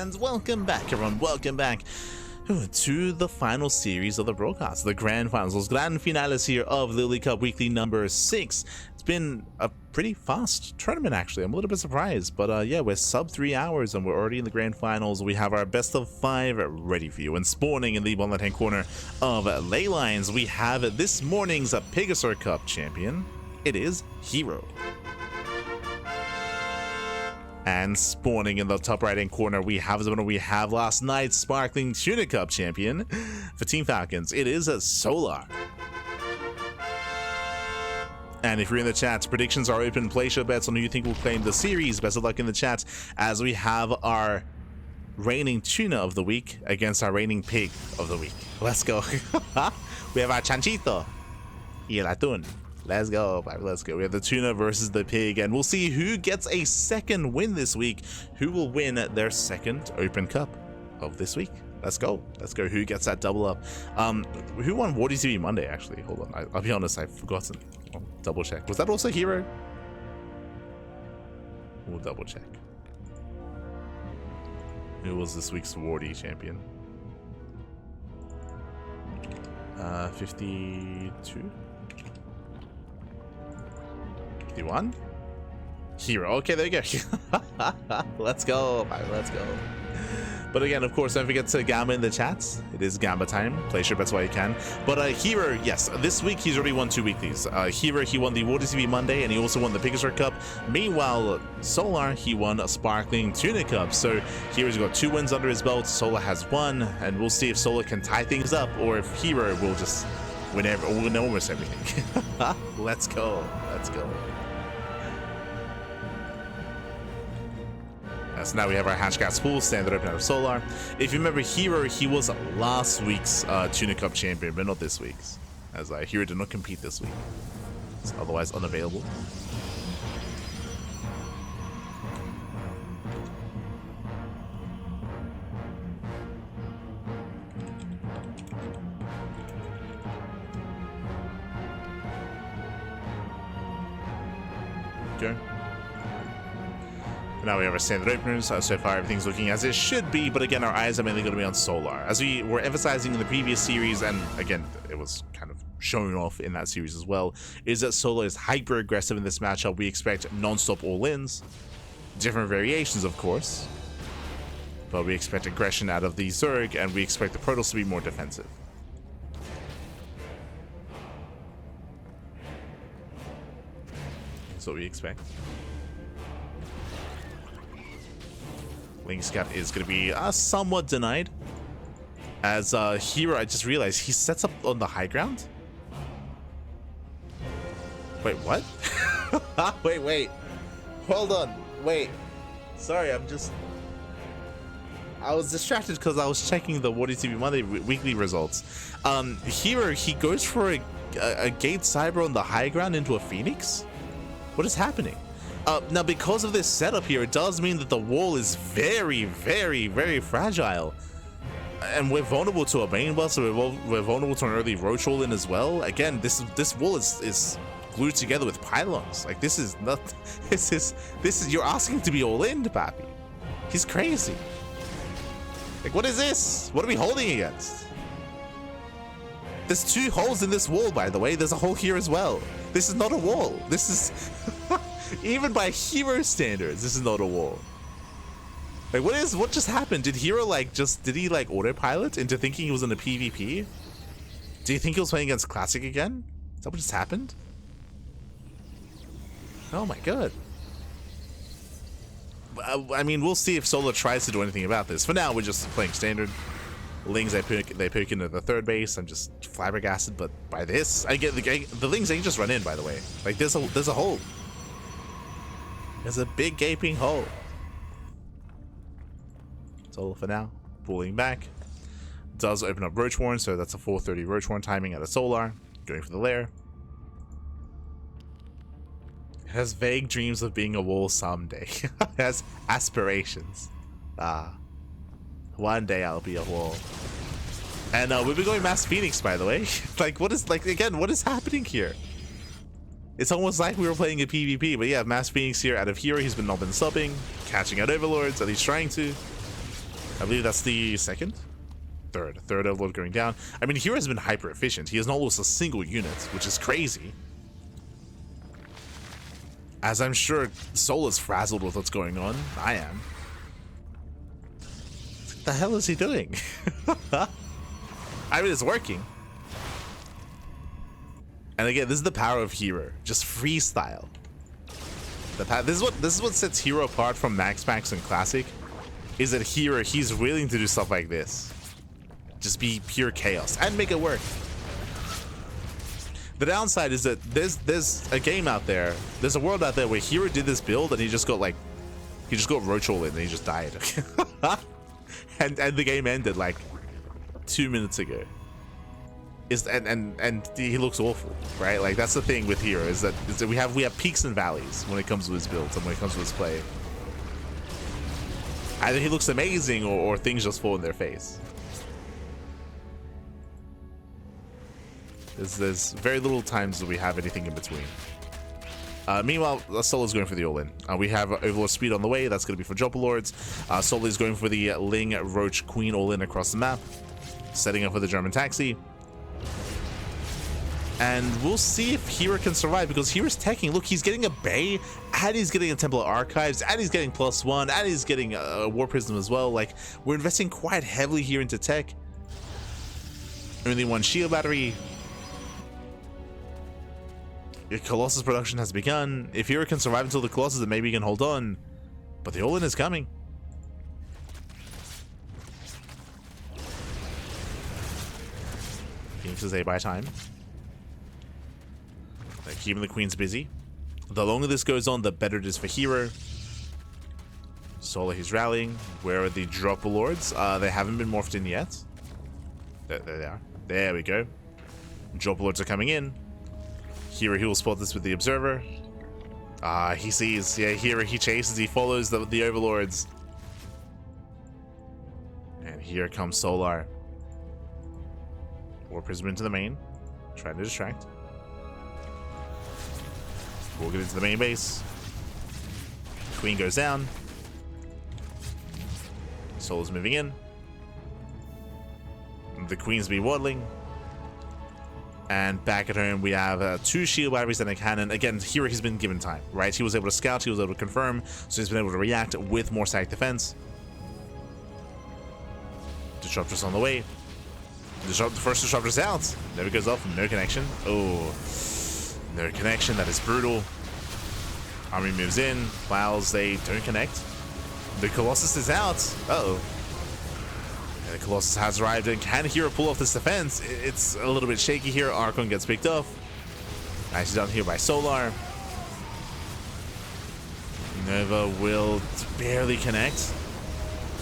and welcome back, everyone. Welcome back to the final series of the broadcast, the grand finals, those grand finales here of LiuLi Cup Weekly number 6. It's been a pretty fast tournament, actually. I'm a little bit surprised, but yeah, we're sub 3 hours and we're already in the grand finals. We have our best of 5 ready for you, and spawning in the bottom left-hand corner of ley lines, we have this morning's PvZ Cup champion. It is herO. And spawning in the top right-hand corner, we have the winner we have last night's Sparkling Tuna Cup champion for Team Falcons. It is Solar. And if you're in the chat, predictions are open. Place your bets on who you think will claim the series. Best of luck in the chat as we have our reigning tuna of the week against our reigning pig of the week. Let's go. We have our chanchito y el atún. Let's go, let's go. We have the tuna versus the pig, and we'll see who gets a second win this week. Who will win their second Open Cup of this week? Let's go. Let's go. Who gets that double up? Who won Wardy TV Monday, actually? Hold on. I'll be honest, I've forgotten. I'll double check. Was that also herO? We'll double check. Who was this week's Wardy champion? 52? 51? herO. Okay, there you go. Let's go. Let's go. But again, of course, don't forget to gamma in the chats. It is gamma time. Place your bets while you can. But herO, yes, this week he's already won 2 weeklies. herO, he won the Wardy TV Monday, and he also won the PvZ Cup. Meanwhile, Solar, he won a Sparkling Tuna Cup. So herO's got 2 wins under his belt. Solar has 1, and we'll see if Solar can tie things up, or if herO will just win almost everything. Let's go. Let's go. So now we have our Hatchcats pool, standard open out of Solar. If you remember herO, he was last week's Tuna Cup champion, but not this week's, as herO did not compete this week. It's otherwise unavailable. Okay. Now we have our standard openers. So far everything's looking as it should be, but again our eyes are mainly going to be on Solar. As we were emphasizing in the previous series, and again it was kind of shown off in that series as well, is that Solar is hyper aggressive in this matchup. We expect non-stop all-ins, different variations of course, but we expect aggression out of the Zerg, and we expect the Protoss to be more defensive. That's what we expect. Link's cap is going to be somewhat denied, as herO, I just realized he sets up on the high ground. Wait, what? wait, hold on, wait, sorry, I was distracted because I was checking the Wardy TV Monday weekly results. herO, he goes for a gate Saber on the high ground into a Phoenix. What is happening? Now, because of this setup here, it does mean that the wall is very, very, very fragile. And we're vulnerable to a main buff, so we're vulnerable to an early roach roll in as well. Again, this wall is glued together with pylons. Like, this is not... This is... You're asking to be all in, Pappy. He's crazy. Like, what is this? What are we holding against? There's 2 holes in this wall, by the way. There's a hole here as well. This is not a wall. This is... Even by herO standards, this is not a wall. Like, what just happened? Did herO did he autopilot into thinking he was in a PvP? Do you think he was playing against Classic again? Is that what just happened? Oh my god. I mean, we'll see if Solar tries to do anything about this. For now, we're just playing standard. Lings, they poke into the 3rd base. I'm just flabbergasted, but by this, I get the Lings, they can just run in, by the way. Like, there's a hole. There's a big gaping hole. Solar for now, pulling back. Does open up Roach Warren, so that's a 4:30 Roach Warren timing out of Solar. Going for the lair. Has vague dreams of being a wall someday. Has aspirations. One day I'll be a wall. And we'll be going Mass Phoenix, by the way. What is happening here? It's almost like we were playing a PvP, but yeah, Mass Phoenix here out of herO. He's not been subbing, catching out Overlords, at least trying to. I believe that's the third overlord going down. I mean, herO has been hyper efficient. He has not lost a single unit, which is crazy. As I'm sure Soul is frazzled with what's going on. I am. What the hell is he doing? I mean, it's working. And again, this is the power of herO. Just freestyle. This is what sets herO apart from Max Packs and Classic. Is that herO, he's willing to do stuff like this. Just be pure chaos and make it work. The downside is that there's a game out there, there's a world out there where herO did this build and he just got roach all in and he just died. and the game ended like 2 minutes ago. And he looks awful, right? Like that's the thing with herO is that we have peaks and valleys when it comes to his builds and when it comes to his play. Either he looks amazing or things just fall in their face. There's very little times that we have anything in between. Meanwhile, Solo's going for the all-in. We have Overlord Speed on the way. That's going to be for Joppa Lords. Solo is going for the Ling Roach Queen all-in across the map. Setting up for the German taxi. And we'll see if herO can survive because hero's teching. Look, he's getting a Bay, and he's getting a Temple of Archives, and he's getting +1, and he's getting a War Prism as well. Like, we're investing quite heavily here into tech. Only one shield battery. Colossus production has begun. If herO can survive until the Colossus, then maybe he can hold on. But the all-in is coming. Phoenix is A by time. They're keeping the queens busy. The longer this goes on, the better it is for herO. Solo, he's rallying. Where are the Dropper Lords? They haven't been morphed in yet. There they are. There we go. Dropper Lords are coming in. herO, he will spot this with the Observer. He sees. Yeah, herO, he chases. He follows the Overlords. And here comes Solar. War Prism into the main. Trying to distract. We'll get into the main base. Queen goes down. Solar's moving in. The Queen's be waddling. And back at home, we have 2 shield batteries and a cannon. Again, herO has been given time, right? He was able to scout, he was able to confirm, so he's been able to react with more stack defense. Disruptor's on the way. The first disruptor's out. Never goes off, no connection. Oh, no connection, that is brutal. Army moves in, whilst they don't connect. The Colossus is out. Uh-oh. The Colossus has arrived, and can herO pull off this defense? It's a little bit shaky here. Archon gets picked off. Nicely done here by Solar. Nova will barely connect.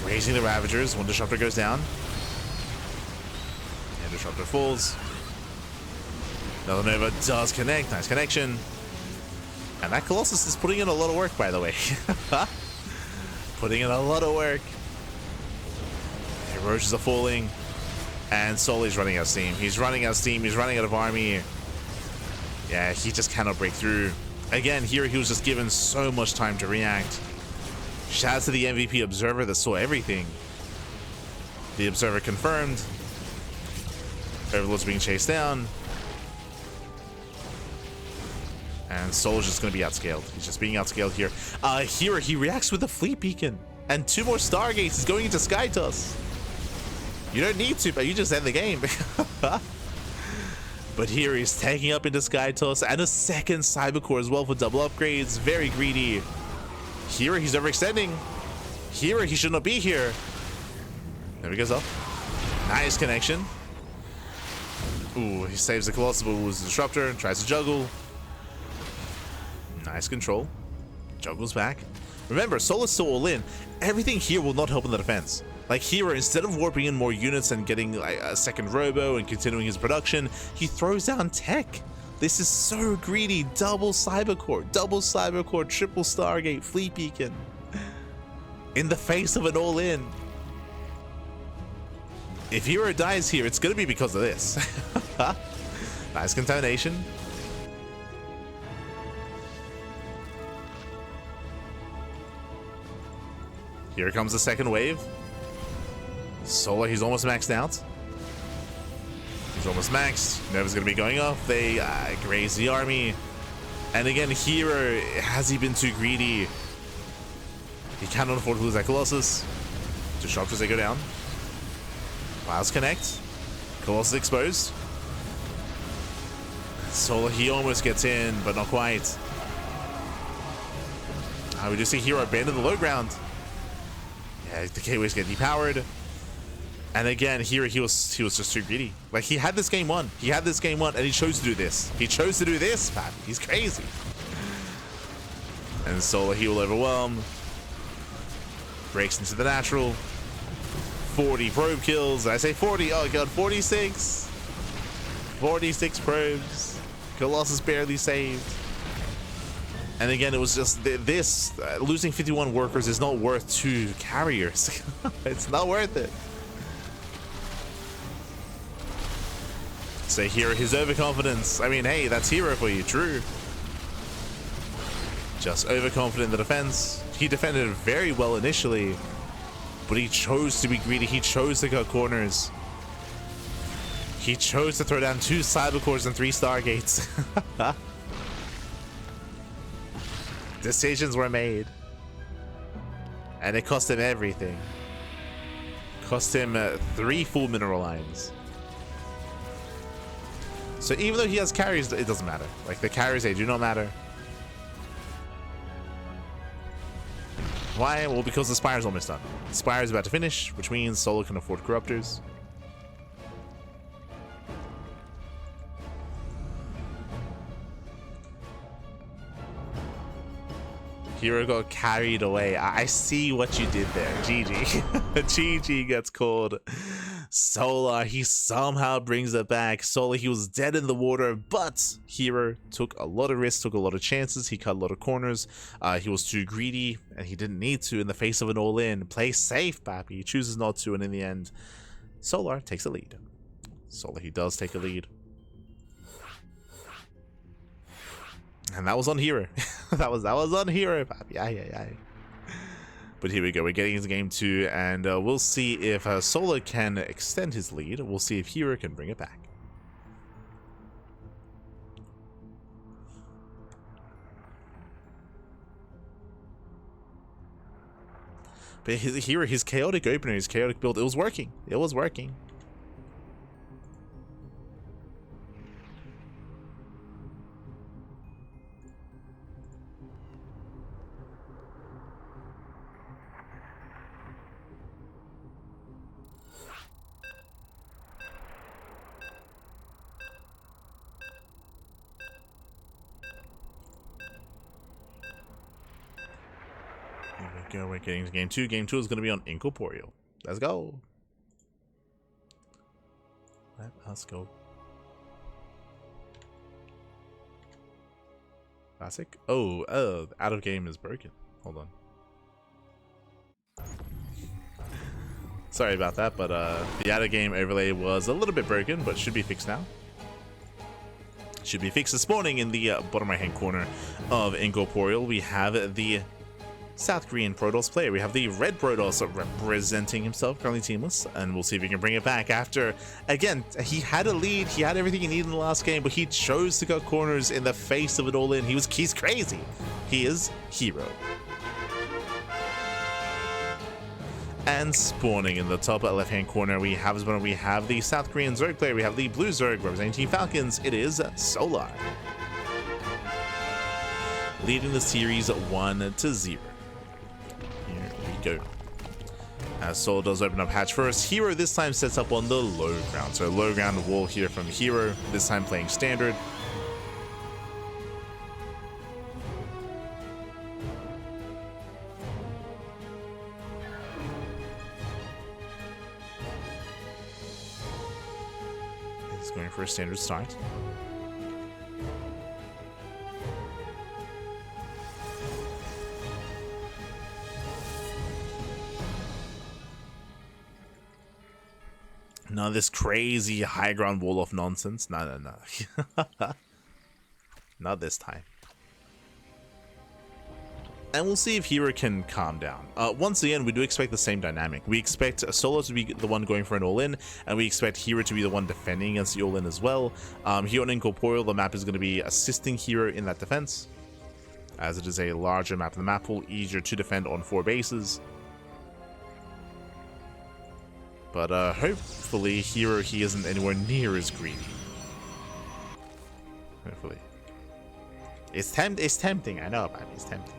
Raising the Ravagers. One Disruptor goes down. And Disruptor falls. Another Nova does connect. Nice connection. And that Colossus is putting in a lot of work, by the way. Putting in a lot of work. Roaches are falling, and Solar's running out of steam. He's running out of steam. He's running out of army. Yeah, he just cannot break through. Again, here he was just given so much time to react. Shout out to the MVP Observer that saw everything. The Observer confirmed. Overlord's being chased down. And Solar's just going to be outscaled. He's just being outscaled here. Here he reacts with a Fleet Beacon. And 2 more Stargates. He's going into Sky Toss. You don't need to, but you just end the game. But here he's taking up into Sky Toss and a second Cyber Core as well for double upgrades. Very greedy. Here he's overextending. Here he should not be here. There he goes up. Nice connection. Ooh, he saves the Colossus, but loses the Disruptor. Tries to juggle. Nice control. Juggles back. Remember, Solar's still all in. Everything here will not help in the defense. Like herO, instead of warping in more units and getting like a second Robo and continuing his production, he throws down tech. This is so greedy. Double Cyber Core, triple Stargate, Fleet Beacon. In the face of an all-in. If herO dies here, it's going to be because of this. Nice contamination. Here comes the second wave. Solar, he's almost maxed out. He's almost maxed. Nova's gonna be going off. They graze the army. And again, herO, has he been too greedy? He cannot afford to lose that Colossus. Disruptors, they go down. Clouds connect. Colossus exposed. Solar, he almost gets in, but not quite. We do see herO abandon the low ground. Yeah, the K-Waves get depowered. And again, here he was just too greedy. Like, he had this game won. He had this game won, and he chose to do this. He chose to do this, Pat. He's crazy. And Solar, he will overwhelm. Breaks into the natural. 40 probe kills. I say 40. Oh god, 46. 46 probes. Colossus barely saved. And again, it was just this. Losing 51 workers is not worth 2 carriers. It's not worth it. So here, his overconfidence. I mean, hey, that's herO for you, true. Just overconfident in the defense. He defended very well initially, but he chose to be greedy. He chose to cut corners. He chose to throw down 2 Saber cores and 3 Stargates. Decisions were made, and it cost him everything. Cost him 3 full mineral lines. So even though he has carries, it doesn't matter. Like, the carries, they do not matter. Why? Well, because the Spire's almost done. The Spire's about to finish, which means Solar can afford Corruptors. herO got carried away. I see what you did there. GG. GG gets called. Solar, he somehow brings it back. Solar, he was dead in the water, but herO took a lot of risks, took a lot of chances. He cut a lot of corners. He was too greedy, and he didn't need to in the face of an all-in. Play safe, Pappy. He chooses not to, and in the end, Solar takes a lead. Solar, he does take a lead. And that was on herO. that was on herO, Pappy. Aye. But here we go. We're getting into game 2, and we'll see if Solar can extend his lead. We'll see if herO can bring it back. But his chaotic opener, his chaotic build, it was working. It was working. Go, we're getting to game 2. Game 2 is going to be on Incorporeal. Let's go. Let us go. Classic. Oh, out of game is broken. Hold on. Sorry about that, but the out of game overlay was a little bit broken, but should be fixed now. Should be fixed this morning. In the bottom right hand corner of Incorporeal, we have the South Korean Protoss player. We have the red Protoss representing himself, currently teamless, and we'll see if he can bring it back after, again, he had a lead, he had everything he needed in the last game, but he chose to cut corners in the face of it all in. He's crazy. He is herO. And spawning in the top left hand corner, we have the South Korean Zerg player, we have the blue Zerg representing Team Falcons. It is Solar, leading the series 1-0. Here we go. As Solar does open up hatch first, herO this time sets up on the low ground. So low ground wall here from herO, this time playing standard. He's going for a standard start. No, this crazy high ground wall of nonsense. No. Not this time. And we'll see if herO can calm down. Once again, we do expect the same dynamic. We expect Solo to be the one going for an all-in, and we expect herO to be the one defending against the all-in as well. Here on Incorporeal, the map is going to be assisting herO in that defense, as it is a larger map in the map pool, easier to defend on 4 bases. But hopefully herO, he isn't anywhere near as greedy. Hopefully. It's tempting, I know, man, it's tempting.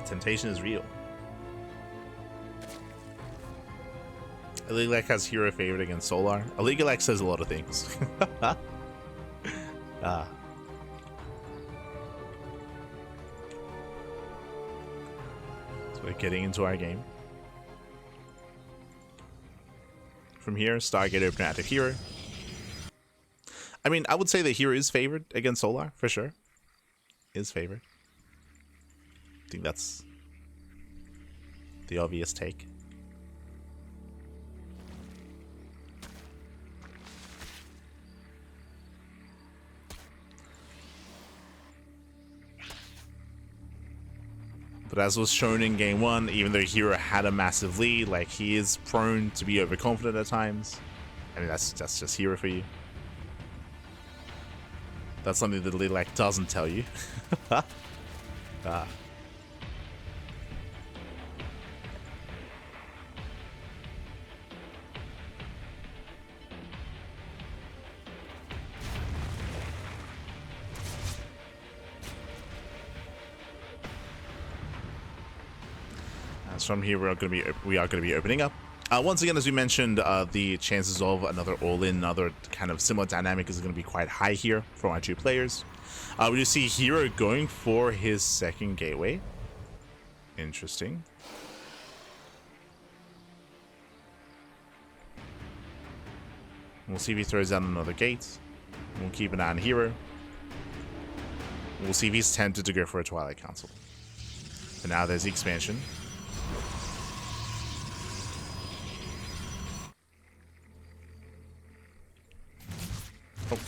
Temptation is real. LiuLi has herO favorite against Solar. LiuLi says a lot of things. So we're getting into our game. From here, Stargate opener active herO. I mean, I would say that herO is favored against Solar, for sure. Is favored. I think that's the obvious take. But as was shown in game 1, even though herO had a massive lead, like, he is prone to be overconfident at times. I mean, that's just herO for you. That's something that LiuLi doesn't tell you. From here, we are going to be opening up. Once again, as we mentioned, the chances of another all-in, another kind of similar dynamic is going to be quite high here for our 2 players. We do see herO going for his second gateway. Interesting. We'll see if he throws down another gate. We'll keep an eye on herO. We'll see if he's tempted to go for a Twilight Council. But now there's the expansion. Oh.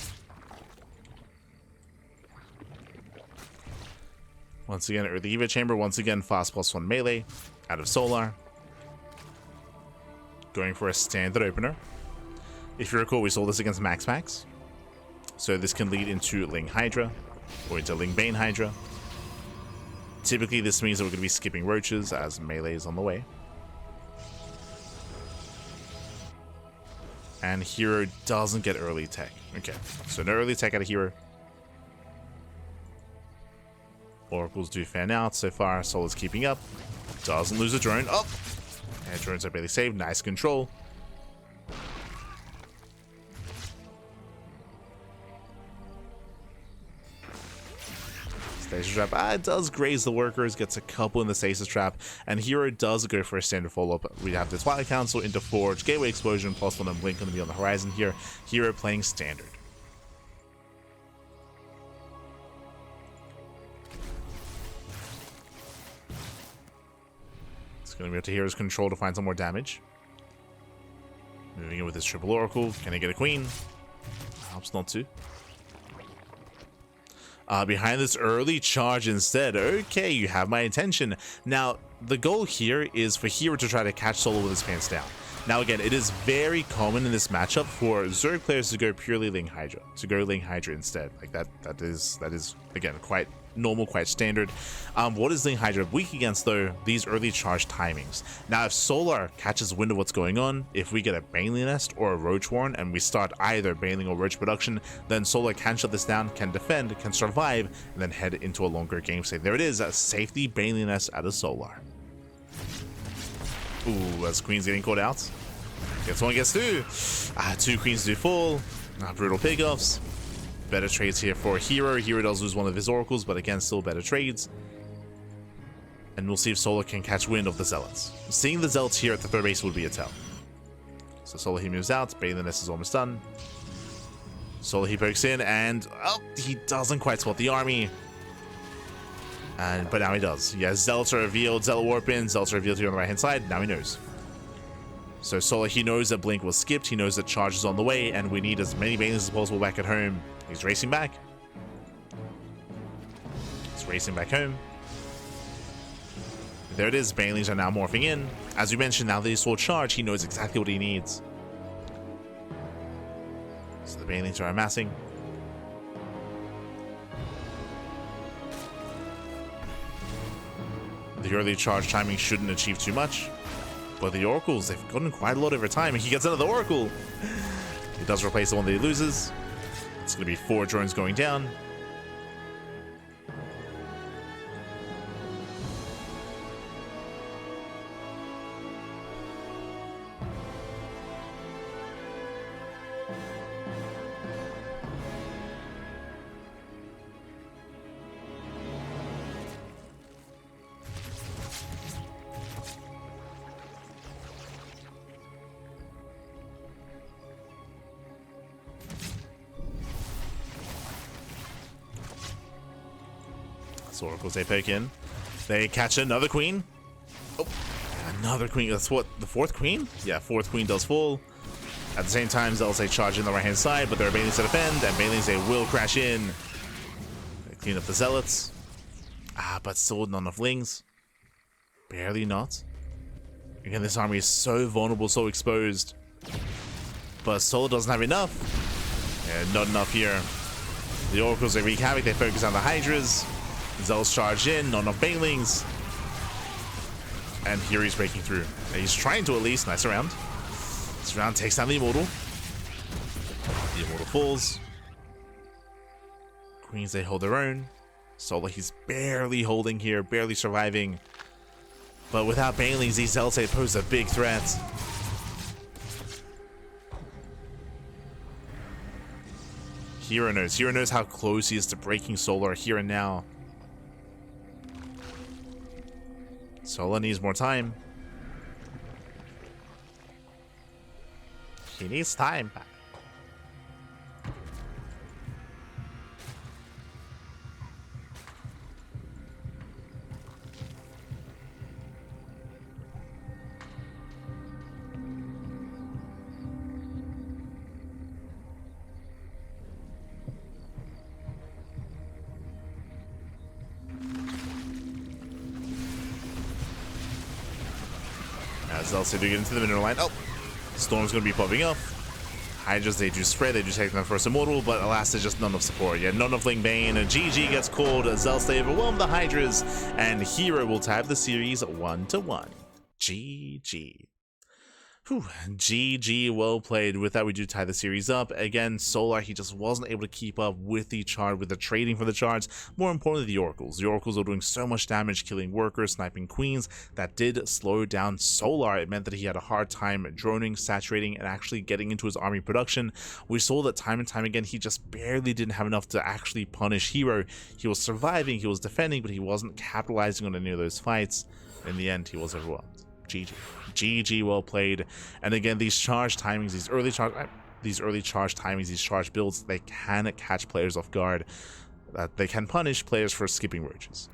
Once again, Early Eva Chamber. Once again, fast +1 melee out of Solar. Going for a standard opener. If you recall, we saw this against Max. So this can lead into Ling Hydra or into Ling Bane Hydra. Typically, this means that we're going to be skipping roaches as melee is on the way. And herO doesn't get early tech. Okay, so no early tech out of herO. Oracles do fan out. So far, Solar's keeping up. Doesn't lose a drone. Oh! And drones are barely saved. Nice control. Stasis trap. It does graze the workers, gets a couple in the stasis trap, and herO does go for a standard follow-up. We have the Twilight Council into Forge, Gateway Explosion, +1 and Blink going to be on the horizon here. herO playing standard. It's going to be up to herO's control to find some more damage. Moving in with his triple Oracle. Can he get a Queen? Helps not to. Behind this early charge instead. Okay, you have my attention. Now, the goal here is for herO to try to catch Solo with his pants down. Now, again, it is very common in this matchup for Zerg players to go purely Ling Hydra, instead. Like that is again quite normal, quite standard. What is Ling Hydra weak against, though? These early charge timings. Now, if Solar catches wind of what's going on, if we get a Baneling Nest or a Roach Warren and we start either Baneling or Roach production, then Solar can shut this down, can defend, can survive, and then head into a longer game state. There it is, a safety Baneling Nest out of Solar. Ooh, as Queen's getting caught out. Gets one, gets two. 2 Queens do fall. Brutal pickoffs. Better trades here for herO. herO does lose one of his oracles, but again, still better trades. And we'll see if Solar can catch wind of the Zealots. Seeing the Zealots here at the third base would be a tell. So Solar, he moves out. Baneling Nest is almost done. Solar, he pokes in, and he doesn't quite spot the army. But now he does. Yeah, Zealots are revealed. Zealot warp in. Zealots are revealed here on the right hand side. Now he knows. So Solar, he knows that Blink was skipped. He knows that charge is on the way, and we need as many Banelings as possible back at home. He's racing back. He's racing back home. There it is. Banelings are now morphing in. As we mentioned, now that he saw charge, he knows exactly what he needs. So the Banelings are amassing. The early charge timing shouldn't achieve too much. But the Oracles, they've gotten quite a lot over time. He gets another Oracle. He does replace the one that he loses. It's going to be 4 drones going down. Oracles, they poke in. They catch another queen. Oh, another queen. That's what, the 4th queen? Yeah, 4th queen does fall. At the same time, they'll say charge in the right hand side, but there are Banelings to defend, and Banelings, they will crash in. They clean up the zealots. But still not enough lings. Barely not. Again, this army is so vulnerable, so exposed. But Solar doesn't have enough. Yeah, not enough here. The Oracles, they wreak havoc, they focus on the Hydras. Zealots charge in, not enough Banelings. And here he's breaking through. He's trying to at least. Nice round. This round takes down the Immortal. The Immortal falls. Queens, they hold their own. Solar, he's barely holding here, barely surviving. But without Banelings, these Zealots, they pose a big threat. herO knows. herO knows how close he is to breaking Solar here and now. Solar needs more time. He needs time. As else they do get into the mineral line. Oh, Storm's going to be popping up. Hydras, they do spread, they do take them first Immortal, but alas, there's just none of support. Yeah, none of Ling Bane. GG gets called. Zealots, they overwhelm the Hydras, and herO will tie the series 1-1. GG. Whew, GG, well played. With that, we do tie the series up. Again, Solar, he just wasn't able to keep up with the charge, with the trading for the charge. More importantly, the Oracles. The Oracles are doing so much damage, killing workers, sniping queens. That did slow down Solar. It meant that he had a hard time droning, saturating, and actually getting into his army production. We saw that time and time again, he just barely didn't have enough to actually punish herO. He was surviving, he was defending, but he wasn't capitalizing on any of those fights. In the end, he was overwhelmed. GG. GG, well played. And again, these charge timings, these early charge timings, these charge builds, they can catch players off guard. They can punish players for skipping roaches.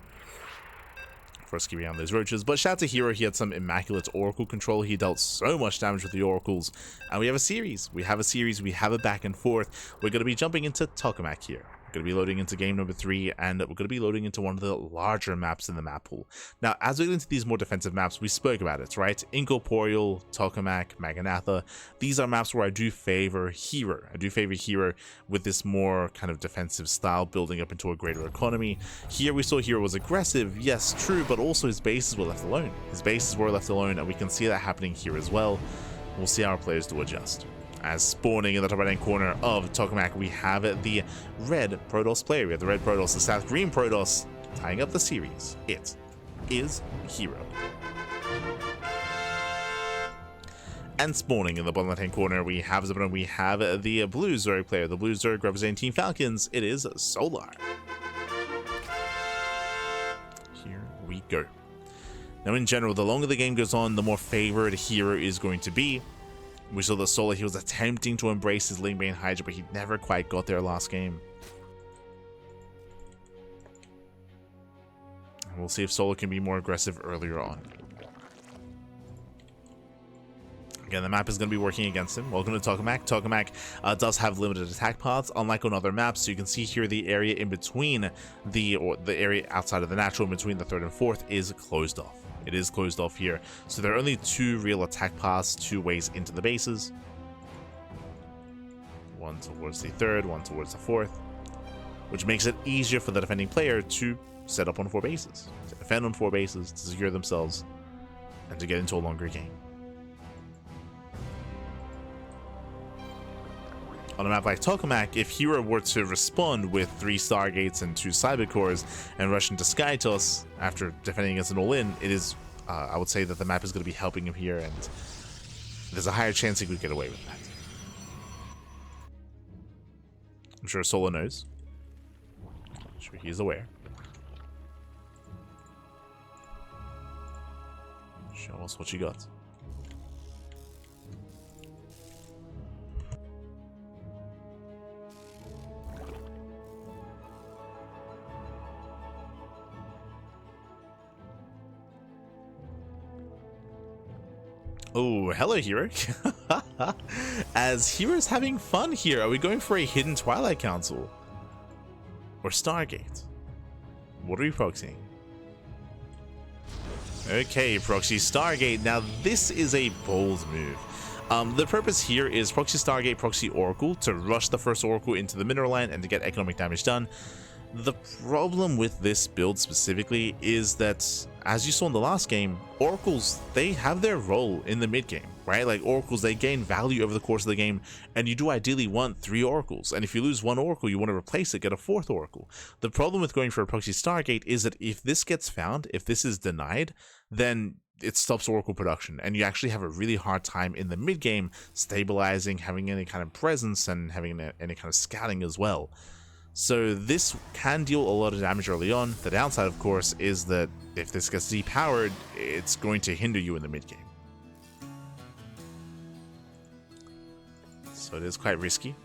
For skipping on those roaches. But shout out to herO, he had some immaculate Oracle control. He dealt so much damage with the Oracles. And we have a series. We have a back and forth. We're going to be jumping into Tokamak here. We're going to be loading into game number 3, and we're going to be loading into one of the larger maps in the map pool. Now, as we get into these more defensive maps, we spoke about it, right? Incorporeal, Tokamak, Maganatha. These are maps where I do favor herO. I do favor herO with this more kind of defensive style, building up into a greater economy. Here we saw herO was aggressive, yes, true, but also his bases were left alone. His bases were left alone, and we can see that happening here as well. We'll see how our players do adjust. As spawning in the top right hand corner of Tokamak, we have the red Protoss player. We have the red Protoss, the south green Protoss, tying up the series. It is herO. And spawning in the bottom left hand corner, we have the blue Zerg player. The blue Zerg representing Team Falcons. It is Solar. Here we go. Now, in general, the longer the game goes on, the more favored herO is going to be. We saw that Solar, he was attempting to embrace his Ling Bane Hydra, but he never quite got there last game. And we'll see if Solar can be more aggressive earlier on. Again, the map is going to be working against him. Welcome to Tokamak. Tokamak does have limited attack paths, unlike on other maps. So you can see here the area in between the area outside of the natural, in between the 3rd and 4th, is closed off. It is closed off here. So there are only 2 real attack paths, 2 ways into the bases. One towards the 3rd, one towards the 4th, which makes it easier for the defending player to set up on 4 bases, to defend on 4 bases, to secure themselves, and to get into a longer game. On a map like Tokamak, if herO were to respond with 3 Stargates and 2 Saber cores and rush into Skytoss after defending against an all-in, it is, I would say that the map is going to be helping him here, and there's a higher chance he could get away with that. I'm sure Solo knows. I'm sure he's aware. Show us what you got. Oh, hello, herO. As herO's having fun here. Are we going for a hidden Twilight Council? Or Stargate? What are we proxying? Okay, proxy Stargate. Now, this is a bold move. The purpose here is proxy Stargate, proxy Oracle, to rush the first Oracle into the mineral line and to get economic damage done. The problem with this build specifically is that, as you saw in the last game, Oracles, they have their role in the mid game, right? Like Oracles, they gain value over the course of the game, and you do ideally want 3 Oracles. And if you lose 1 Oracle, you want to replace it, get a 4th Oracle. The problem with going for a proxy Stargate is that if this gets found, if this is denied, then it stops Oracle production, and you actually have a really hard time in the mid game stabilizing, having any kind of presence, and having any kind of scouting as well. So this can deal a lot of damage early on. The downside, of course, is that if this gets depowered, it's going to hinder you in the mid game. So it is quite risky.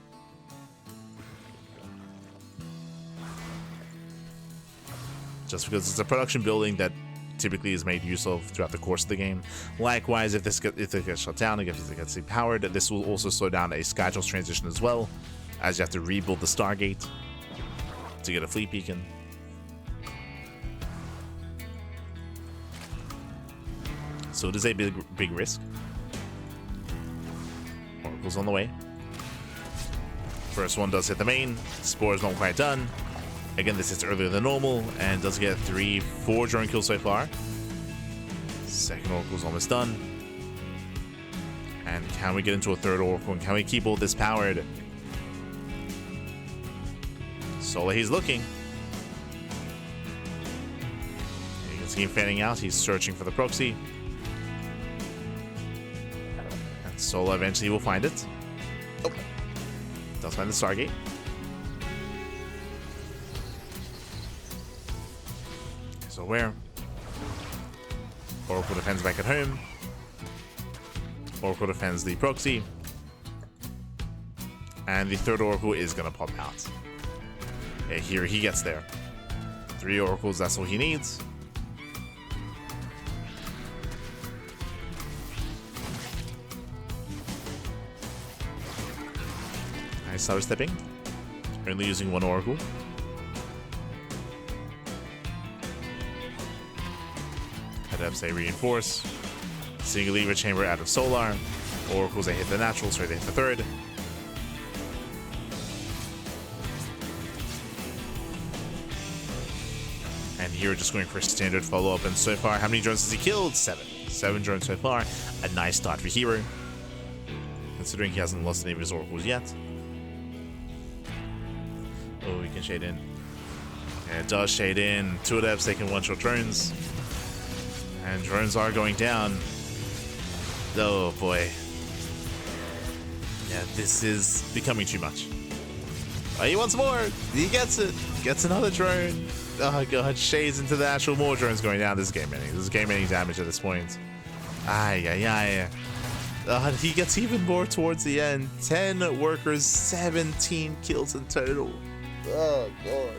Just because it's a production building that typically is made use of throughout the course of the game. Likewise, if it gets shut down, if it gets depowered, this will also slow down a Skytoss transition as well, as you have to rebuild the Stargate to get a fleet beacon. So it is a big risk. Oracle's on the way. First one does hit the main. Spore's not quite done. Again, this hits earlier than normal and does get 4 drone kills so far. Second Oracle's almost done. And can we get into a 3rd Oracle? And can we keep all this powered? Solo, he's looking. You can see him fanning out. He's searching for the proxy. And Solo eventually will find it. Oh. Does find the Stargate. So where? Oracle defends back at home. Oracle defends the proxy. And the 3rd Oracle is going to pop out. Okay, here he gets there. 3 Oracles, that's all he needs. Nice side stepping. Only using 1 Oracle. Head up, say reinforce. Single lever chamber out of Solar. Oracles, they hit the natural, so they hit the 3rd. And here just going for a standard follow-up, and so far, how many drones has he killed? 7. 7 drones so far. A nice start for herO, considering he hasn't lost any of his Oracles yet. Oh, he can shade in. Yeah, it does shade in. 2 adepts taking 1-shot drones. And drones are going down. Oh boy. Yeah, this is becoming too much. Oh, he wants more! He gets it! Gets another drone. Oh god, shades into the actual, more drones going down. This is game ending. This is game ending damage at this point. Ay. He gets even more towards the end. 10 workers, 17 kills in total. Oh god.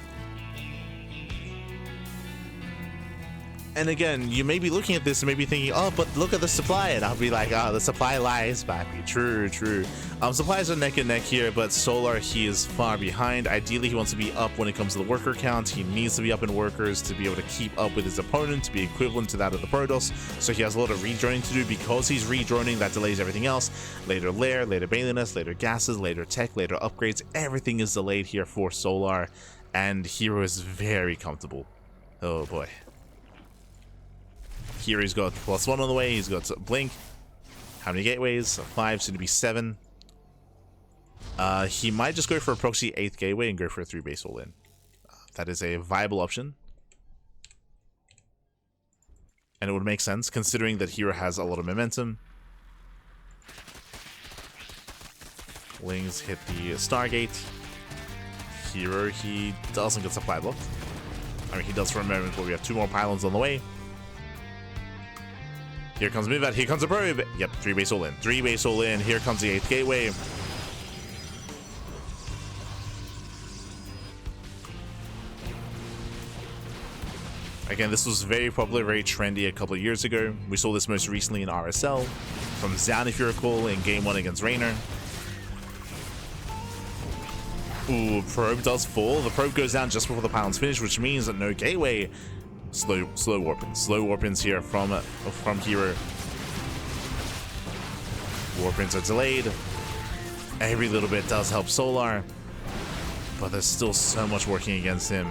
And again, you may be looking at this and maybe thinking, oh, but look at the supply. And I'll be like, oh, the supply lies, Pappy. True, true. Supplies are neck and neck here, but Solar, he is far behind. Ideally, he wants to be up when it comes to the worker count. He needs to be up in workers to be able to keep up with his opponent, to be equivalent to that of the Protoss. So he has a lot of redroning to do. Because he's redroning, that delays everything else. Later lair, later Baliness, later gases, later tech, later upgrades. Everything is delayed here for Solar. And herO is very comfortable. Oh, boy. Here he's got +1 on the way. He's got Blink. How many gateways? 5, soon to be 7. He might just go for a proxy 8th gateway and go for a 3 base all in. That is a viable option. And it would make sense considering that herO has a lot of momentum. Lings hit the Stargate. herO, he doesn't get supply blocked. I mean, he does for a moment, but we have 2 more pylons on the way. Here comes Mivat, here comes a probe. Yep, 3 base all in. 3 base all in. Here comes the 8th gateway. Again, this was very popular, very trendy a couple of years ago. We saw this most recently in RSL. From Zan, if you recall, in Game 1 against Raynor. Ooh, probe does fall. The probe goes down just before the pylons finish, which means that no gateway. Slow warp-ins. Slow warp-ins here from herO. Warp-ins are delayed. Every little bit does help Solar, but there's still so much working against him.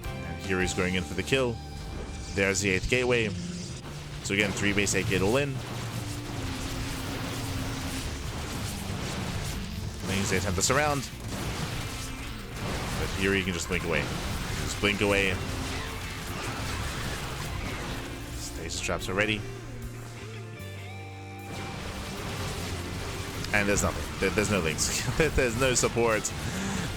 And herO's going in for the kill. There's the 8th gateway. So again, 3 base 8 gate all in. Lings, they attempt to surround. But here you can just blink away. Just blink away. Stasis traps are ready. And there's nothing. There's no links. There's no support.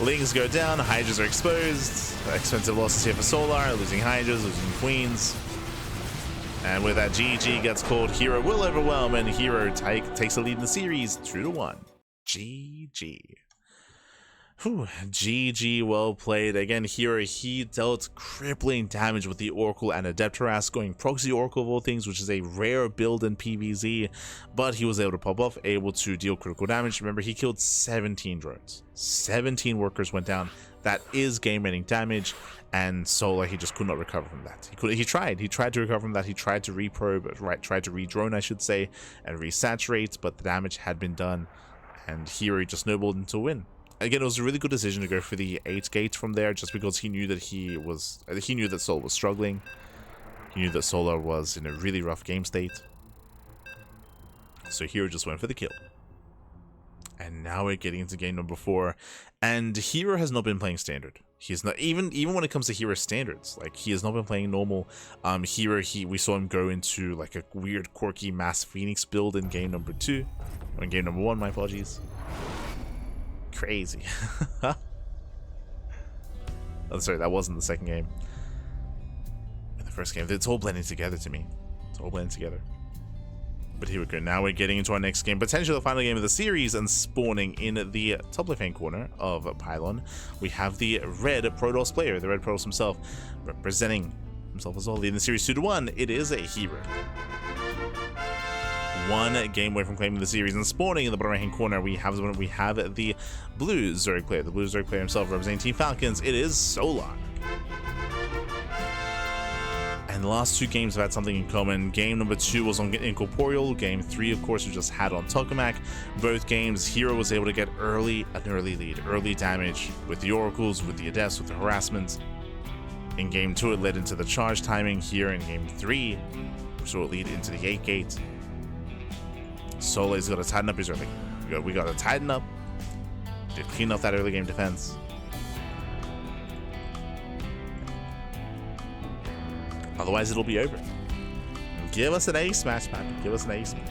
Lings go down. Hydras are exposed. Expensive losses here for Solar. Losing Hydras, losing Queens. And with that, GG gets called. herO will overwhelm, and herO takes the lead in the series 2-1. GG. Whew, GG, well played. Again, herO, he dealt crippling damage with the Oracle and Adept Harass, going proxy Oracle of all things, which is a rare build in PvZ, but he was able to pop off, able to deal critical damage. Remember, he killed 17 drones. 17 workers went down. That is game-ending damage, and Solar, he just could not recover from that. He tried to recover from that. He tried to reprobe, tried to redrone, I should say, and resaturate, but the damage had been done, and herO just snowballed into a win. Again, it was a really good decision to go for the 8 gate from there, just because he knew that Solar was struggling. He knew that Solar was in a really rough game state. So herO just went for the kill. And now we're getting into game number 4. And herO has not been playing standard. He's not even when it comes to herO standards. Like, he has not been playing normal. herO, we saw him go into like a weird quirky mass Phoenix build in game number 2. Or in game number 1, my apologies. Crazy. Oh, sorry, that wasn't the second game. In the first game, it's all blending together to me. It's all blending together. But here we go. Now we're getting into our next game, potentially the final game of the series, and spawning in the top left-hand corner of Pylon, we have the red Protoss player, the red Protoss himself, representing himself as well, leading the series 2-1. It is a herO. 1 game away from claiming the series, and spawning in the bottom right hand corner we have the blue Zerg player, the blue Zerg player himself, representing Team Falcons. It is Solar. And the last 2 games have had something in common. Game number 2 was on Incorporeal. Game 3, of course, we just had on Tokamak. Both games, herO was able to get an early lead, early damage with the Oracles, with the Adepts, with the harassment. In game 2, it led into the charge timing. Here in game 3, we saw it lead into the 8 gate. Solar's got to tighten up his early. We got to tighten up to clean up that early game defense. Otherwise, it'll be over. Give us an ace match, man. Give us an ace match.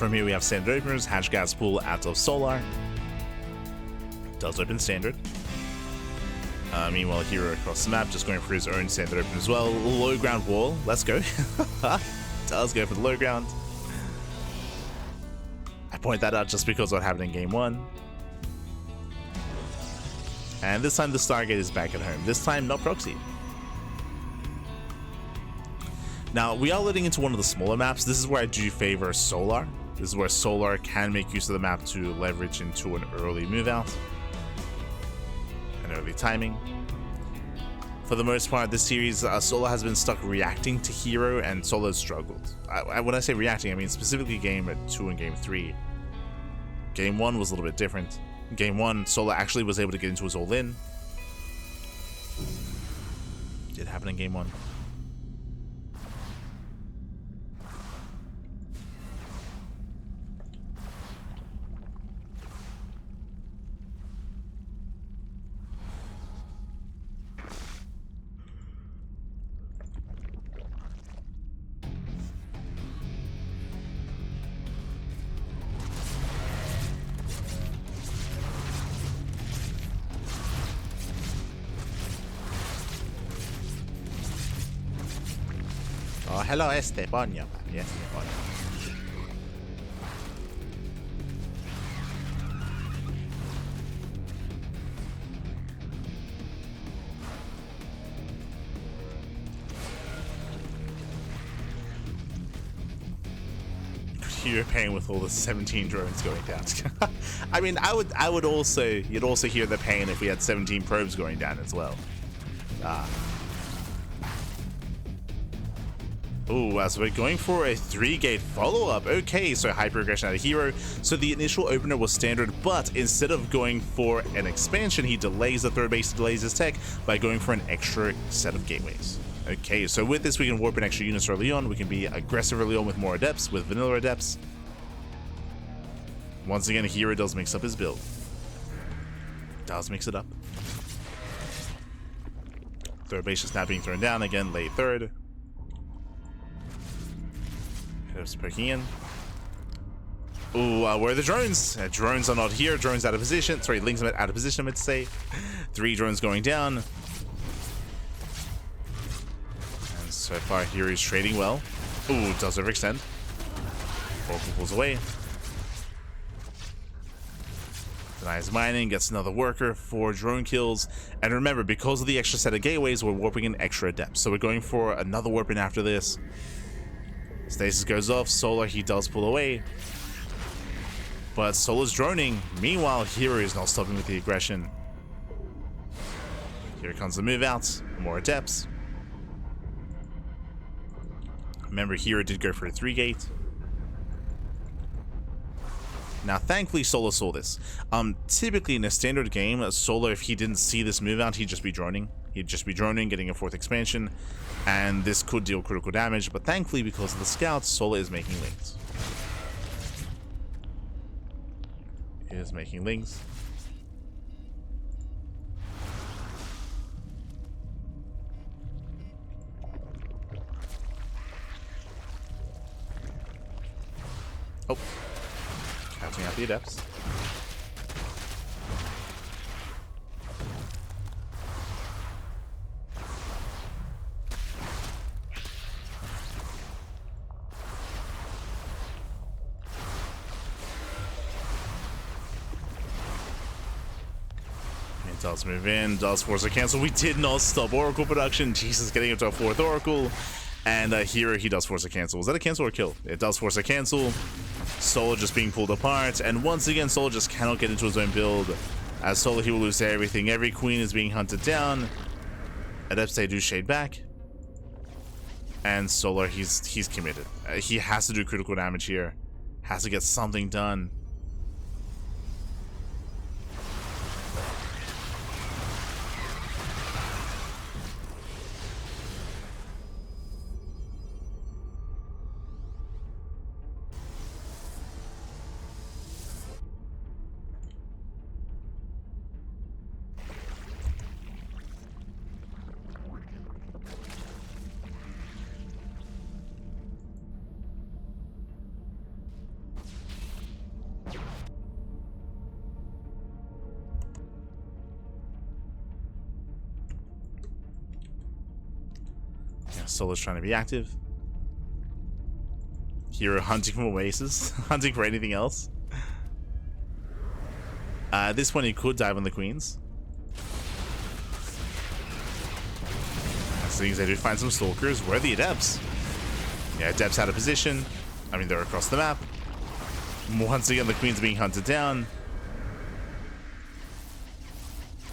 From here we have standard openers, Hatch Gas Pool out of Solar. Does open standard. Meanwhile, herO across the map, just going for his own standard open as well. Low ground wall, let's go. Does go for the low ground. I point that out just because what happened in game 1. And this time the Stargate is back at home. This time not proxy. Now, we are leading into one of the smaller maps. This is where I do favor Solar. This is where Solar can make use of the map to leverage into an early move out. An early timing. For the most part, this series, Solar has been stuck reacting to herO, and Solar has struggled. When I say reacting, I mean specifically game 2 and game 3. Game 1 was a little bit different. Game 1, Solar actually was able to get into his all-in. Did happen in game 1. Oh, hello, Estebanio. Yes, Estebanio. You're paying with all the 17 drones going down. I mean, I would also, you'd also hear the pain if we had 17 probes going down as well. Oh, so we're going for a 3-gate follow-up. Okay, so hyper aggression out of herO. So the initial opener was standard, but instead of going for an expansion, he delays the third base, he delays his tech by going for an extra set of gateways. Okay, so with this we can warp in extra units early on. We can be aggressive early on with more adepts, with vanilla adepts. Once again, herO does mix up his build. Does mix it up. Third base just now being thrown down again, late third. Just poking in. Ooh, where are the drones? Drones are not here. Drones out of position. Sorry, Lings out of position, I meant to say. 3 drones going down. And so far, hero's trading well. Ooh, does overextend. Oracle pulls away. Denies mining, gets another worker, 4 drone kills. And remember, because of the extra set of gateways, we're warping in extra depth. So we're going for another warp in after this. Stasis goes off, Solar, he does pull away. But Solar's droning. Meanwhile, herO is not stopping with the aggression. Here comes the move out. More adepts. Remember, herO did go for a 3-gate. Now, thankfully, Solar saw this. Typically, in a standard game, Solar, if he didn't see this move out, he'd just be droning. He'd just be droning, getting a 4th expansion, and this could deal critical damage, but thankfully, because of the scouts, Solar is making links. He is making links. Oh. Catching out the adepts. Does move in, does force a cancel. We did not stop Oracle production. Jesus, getting into a 4th Oracle. And herO, he does force a cancel. Was that a cancel or a kill? It does force a cancel. Solar just being pulled apart. And once again, Solar just cannot get into his own build. As Solar, he will lose everything. Every queen is being hunted down. Adepts, they do shade back. And Solar, he's committed. He has to do critical damage here. Has to get something done. Solo's trying to be active. herO hunting for more aces, hunting for anything else. At this point, he could dive on the queens. As soon as they do find some stalkers, where are the adepts? Yeah, adepts out of position. I mean, they're across the map. Once again, the queen's being hunted down.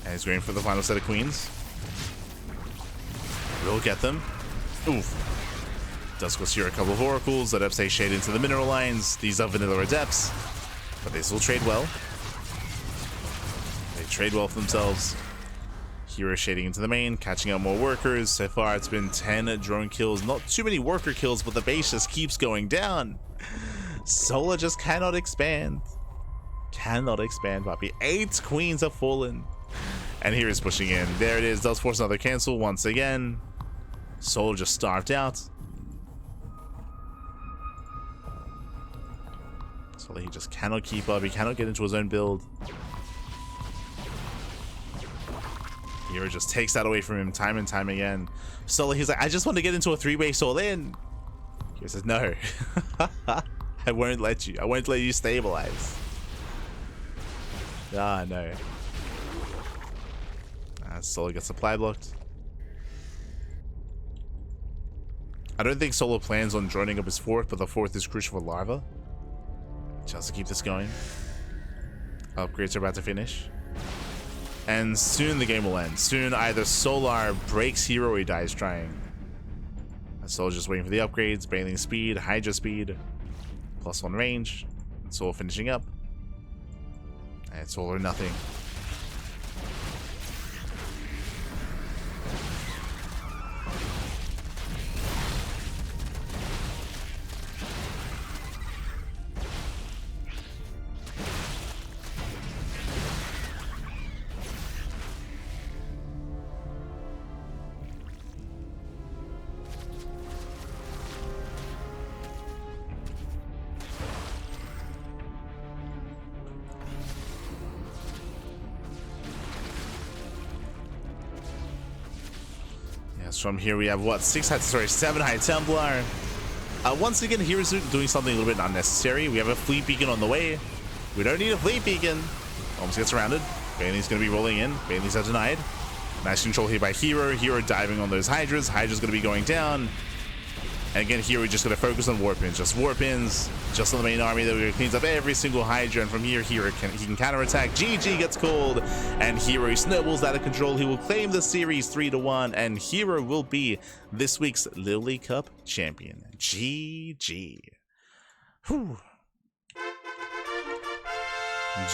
And he's going for the final set of queens. Will get them. Oof. Does cost here a couple of oracles. Adepts stay shade into the mineral lines. These are vanilla adepts, but they still trade well. They trade well for themselves. herO shading into the main, catching out more workers. So far, it's been 10 drone kills. Not too many worker kills, but the base just keeps going down. Solo just cannot expand. Cannot expand, puppy. 8 queens have fallen. And here is pushing in. There it is. Does force another cancel once again. Solo just starved out. So he just cannot keep up. He cannot get into his own build. herO just takes that away from him time and time again. Solo, he's like, I just want to get into a 3-way all in. He says, no. I won't let you. I won't let you stabilize. Ah, no. Solo gets supply blocked. I don't think Solo plans on joining up his 4th, but the 4th is crucial for Larva. Just to keep this going. Upgrades are about to finish. And soon the game will end. Soon either Solar breaks herO or he dies trying. Solo's just waiting for the upgrades. Bailing speed, Hydra speed, +1 range. Solo finishing up. And it's all or nothing. From here we have what, 7 High Templar. Once again, hero's doing something a little bit unnecessary. We have a fleet beacon on the way. We don't need a fleet beacon. Almost gets surrounded. Bailey's gonna be rolling in. Bailey's are denied. Nice control here by herO. herO diving on those Hydras. Hydra's gonna be going down. And again, here we're just gonna focus on warp ins. Just warp ins. Just on the main army that cleans up every single Hydra. And from here, he can counterattack. GG gets called. And herO snowballs out of control. He will claim the series 3-1. And herO will be this week's LiuLi Cup champion. GG. Whew.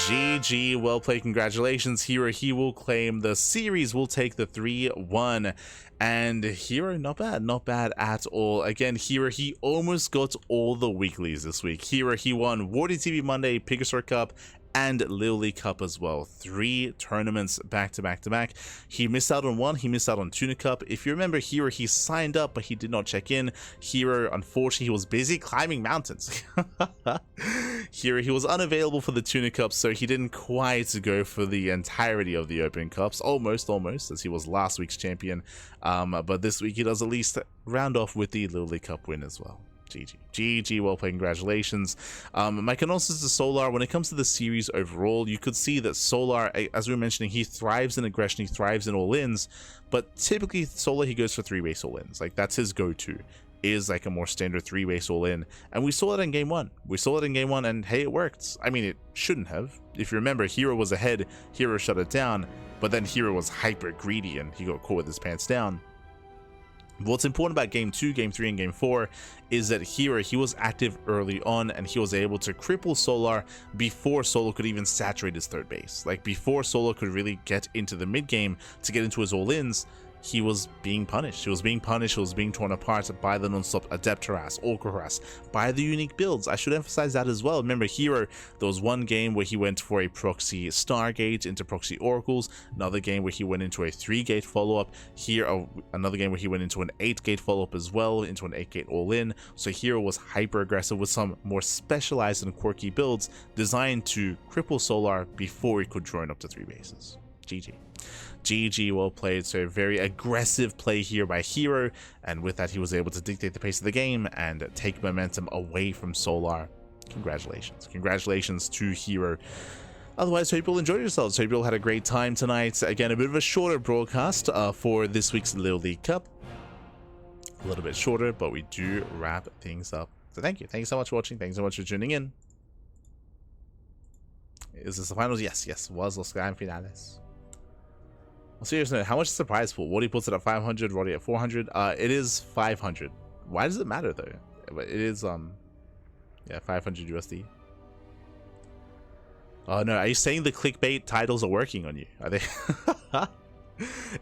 GG, well played, congratulations herO. He will claim the series, will take the 3-1. And herO, not bad at all. Again, herO, he almost got all the weeklies this week. herO, he won Wardy TV Monday, PvZ Cup, and LiuLi Cup as well. 3 tournaments back to back to back. He missed out on 1. He missed out on Tuna Cup. If you remember, herO, he signed up, but he did not check in. herO, unfortunately, he was busy climbing mountains. herO, he was unavailable for the Tuna Cup, so he didn't quite go for the entirety of the Open Cups. Almost, as he was last week's champion. But this week, he does at least round off with the LiuLi Cup win as well. GG, well played, congratulations. My condolences to Solar. When it comes to the series overall, you could see that Solar, as we were mentioning, he thrives in aggression, he thrives in all-ins, but typically Solar, he goes for 3-way all-ins. Like, that's his go-to, is like a more standard 3-way all-in, and we saw that in game 1. And hey, it worked. I mean, it shouldn't have. If you remember, herO was ahead, herO shut it down, but then herO was hyper greedy and he got caught with his pants down. What's important about game 2, game 3, and game 4 is that herO, he was active early on and he was able to cripple Solar before Solo could even saturate his 3rd base. Like, before Solo could really get into the mid game to get into his all-ins, he was being punished. He was being torn apart by the non-stop Adept harass, Orc harass, by the unique builds. I should emphasize that as well. Remember, herO, there was one game where he went for a proxy Stargate into proxy Oracles, another game where he went into a 3-gate follow-up, another game where he went into an 8-gate follow-up as well, into an 8-gate all-in. So herO was hyper aggressive with some more specialized and quirky builds designed to cripple Solar before he could drone up to 3 bases. GG. GG, well played. So very aggressive play here by herO, and with that he was able to dictate the pace of the game and take momentum away from Solar. Congratulations. Congratulations to herO. Otherwise, hope you all enjoyed yourselves. Hope you all had a great time tonight. Again, a bit of a shorter broadcast for this week's LiuLi Cup. A little bit shorter, but we do wrap things up. So thank you. Thank you so much for watching. Thanks so much for tuning in. Is this the finals? Yes, yes. Was Los Grand Finales. Well, seriously, how much is the prize pool? Wadi puts it at 500, Roddy at 400. It is 500. Why does it matter though? It is yeah, 500 USD. Oh no, are you saying the clickbait titles are working on you? Are they?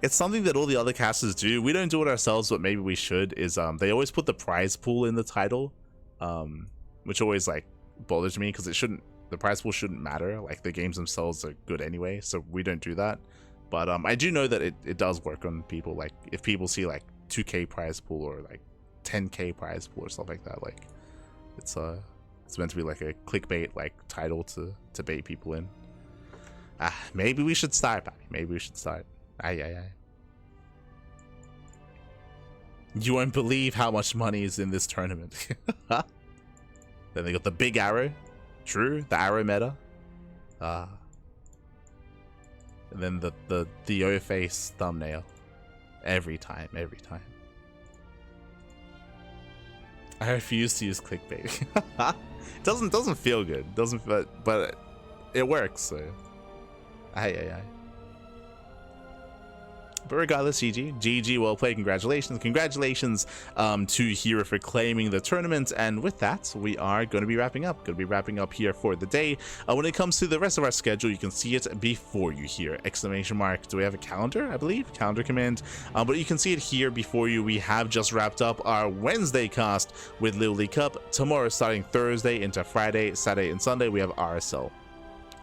It's something that all the other casters do. We don't do it ourselves, but maybe we should. Is they always put the prize pool in the title, which always like bothers me because it shouldn't. The prize pool shouldn't matter. Like the games themselves are good anyway, so we don't do that. But I do know that it does work on people. Like if people see like 2K prize pool or like 10K prize pool or stuff like that, like it's meant to be like a clickbait like title to bait people in. Maybe we should start, Bobby. Maybe we should start. Aye. You won't believe how much money is in this tournament. Then they got the big arrow. True, the arrow meta. And then the O face thumbnail. Every time. I refuse to use clickbait. doesn't feel good. But it works. So. Aye. But regardless, GG, well played. Congratulations to herO for claiming the tournament. And with that, we are going to be wrapping up here for the day. When it comes to the rest of our schedule, you can see it before you here. Exclamation mark. Do we have a calendar? I believe calendar command. But you can see it here before you. We have just wrapped up our Wednesday cast with LiuLi Cup. Tomorrow, starting Thursday into Friday, Saturday, and Sunday, we have RSL.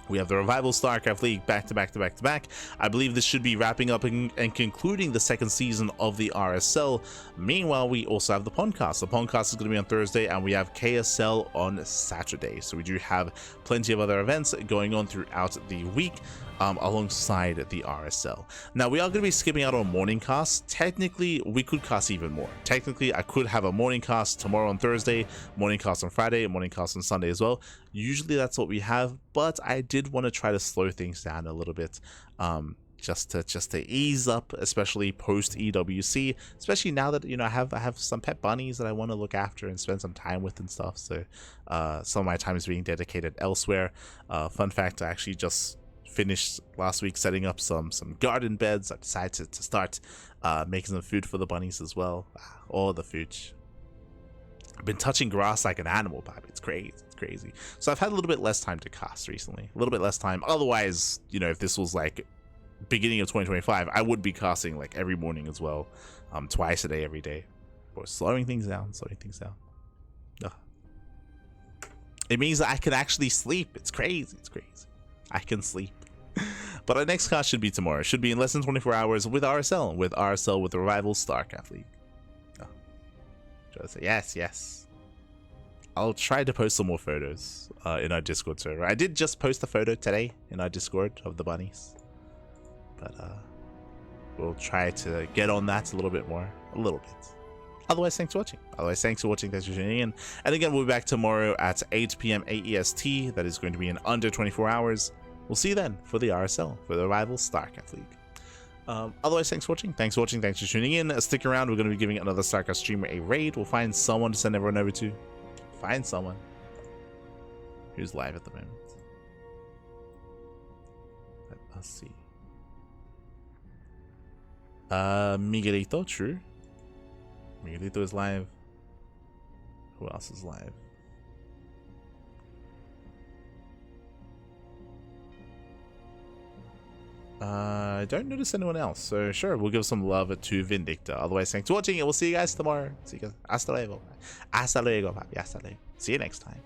We have the Revival StarCraft League back to back. I believe this should be wrapping up and concluding the second season of the RSL. Meanwhile, we also have the podcast. The podcast is going to be on Thursday, and we have KSL on Saturday. So we do have plenty of other events going on throughout the week. Alongside the RSL. Now, we are going to be skipping out on morning casts. Technically, we could cast even more. Technically, I could have a morning cast tomorrow on Thursday, morning cast on Friday, morning cast on Sunday as well. Usually, that's what we have, but I did want to try to slow things down a little bit, just to ease up, especially post EWC. Especially now that I have some pet bunnies that I want to look after and spend some time with and stuff. So, some of my time is being dedicated elsewhere. Fun fact: I actually just finished last week setting up some garden beds. I decided to start making some food for the bunnies as well. All the food. I've been touching grass like an animal, Bobby. It's crazy. So I've had a little bit less time to cast recently. A little bit less time. Otherwise, if this was like beginning of 2025, I would be casting like every morning as well, twice a day, every day. But slowing things down. It means that I can actually sleep. It's crazy. I can sleep. But our next cast should be tomorrow. Should be in less than 24 hours with RSL. With the Revival StarCraft League. Yes. I'll try to post some more photos in our Discord server. I did just post a photo today in our Discord of the bunnies. But we'll try to get on that a little bit more. Otherwise, thanks for watching. Thanks for tuning in. And again, we'll be back tomorrow at 8 p.m. AEST. That is going to be in under 24 hours. We'll see you then for the RSL, for the Rival StarCraft League. Otherwise, thanks for watching. Thanks for tuning in. Stick around. We're going to be giving another StarCraft streamer a raid. We'll find someone to send everyone over to. Find someone who's live at the moment. Let's see. Miguelito, true. Miguelito is live. Who else is live? I don't notice anyone else, so sure, we'll give some love to Vindicta. Otherwise, thanks for watching, and we'll see you guys tomorrow. See you guys. Hasta luego. See you next time.